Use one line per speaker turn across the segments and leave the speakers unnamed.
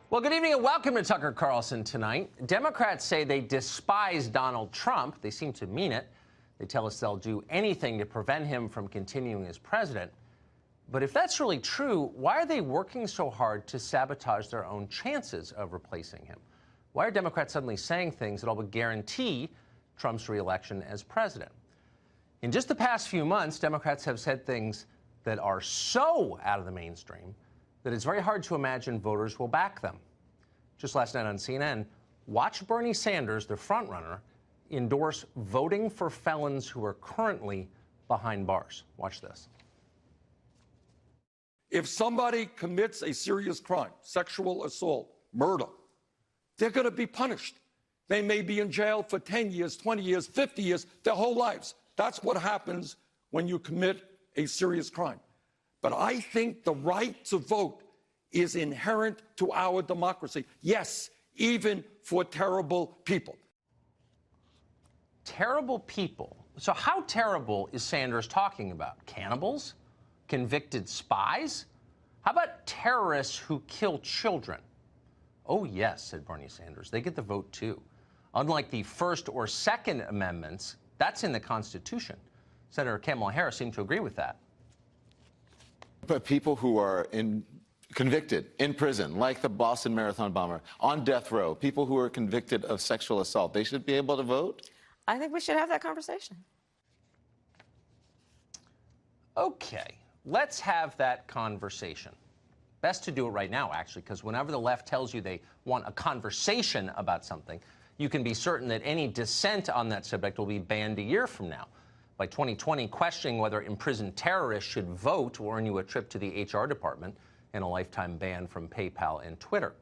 Well, good evening and welcome to Tucker Carlson tonight. Democrats say they despise Donald Trump. They seem to mean it. They tell us they'll do anything to prevent him from continuing as president. But if that's really true, why are they working so hard to sabotage their own chances of replacing him? Why are Democrats suddenly saying things that all but guarantee Trump's reelection as president? In just the past few months, Democrats have said things that are so out of the mainstream that it's very hard to imagine voters will back them. Just last night on CNN, watch Bernie Sanders, the frontrunner, endorse voting for felons who are currently behind bars. Watch this.
If somebody commits a serious crime, sexual assault, murder, they're going to be punished. They may be in jail for 10 years, 20 years, 50 years, their whole lives. That's what happens when you commit a serious crime. But I think the right to vote is inherent to our democracy. Yes, even for terrible people.
Terrible people. So how terrible is Sanders talking about? Cannibals? Convicted spies? How about terrorists who kill children? Oh, yes, said Bernie Sanders. They get the vote, too. Unlike the First or Second Amendments, that's in the Constitution. Senator Kamala Harris seemed to agree with that.
But people who are convicted in prison, like the Boston Marathon bomber, on death row, people who are convicted of sexual assault, they should be able to vote?
I think we should have that conversation.
Okay, let's have that conversation. Best to do it right now, actually, because whenever the left tells you they want a conversation about something, you can be certain that any dissent on that subject will be banned a year from now. By 2020, questioning whether imprisoned terrorists should vote will earn you a trip to the HR department and a lifetime ban from PayPal and Twitter.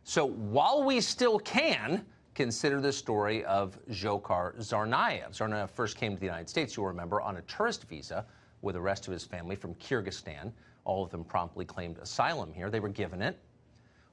So while we still can, consider the story of Dzhokhar Tsarnaev. Tsarnaev first came to the United States, you'll remember, on a tourist visa with the rest of his family from Kyrgyzstan. All of them promptly claimed asylum here. They were given it.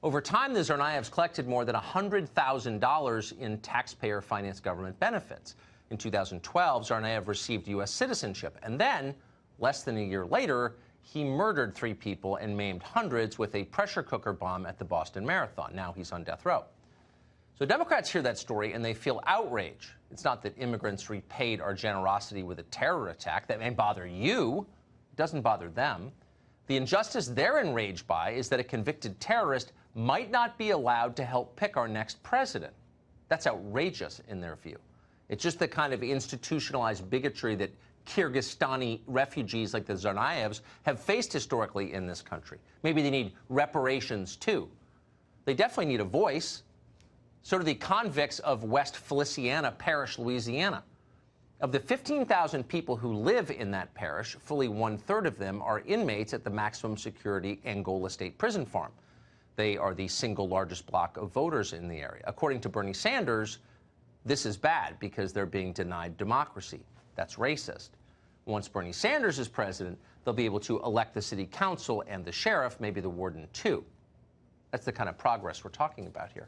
Over time, the Tsarnaevs collected more than $100,000 in taxpayer-financed government benefits. In 2012, Tsarnaev received U.S. citizenship, and then, less than a year later, he murdered 3 people and maimed hundreds with a pressure cooker bomb at the Boston Marathon. Now he's on death row. So Democrats hear that story and they feel outrage. It's not that immigrants repaid our generosity with a terror attack. That may bother you. It doesn't bother them. The injustice they're enraged by is that a convicted terrorist might not be allowed to help pick our next president. That's outrageous in their view. It's just the kind of institutionalized bigotry that Kyrgyzstani refugees like the Tsarnaevs have faced historically in this country. Maybe they need reparations, too. They definitely need a voice. So do the convicts of West Feliciana Parish, Louisiana. Of the 15,000 people who live in that parish, fully 1/3 of them are inmates at the maximum security Angola State Prison Farm. They are the single largest block of voters in the area. According to Bernie Sanders, this is bad because they're being denied democracy. That's racist. Once Bernie Sanders is president, they'll be able to elect the city council and the sheriff, maybe the warden too. That's the kind of progress we're talking about here.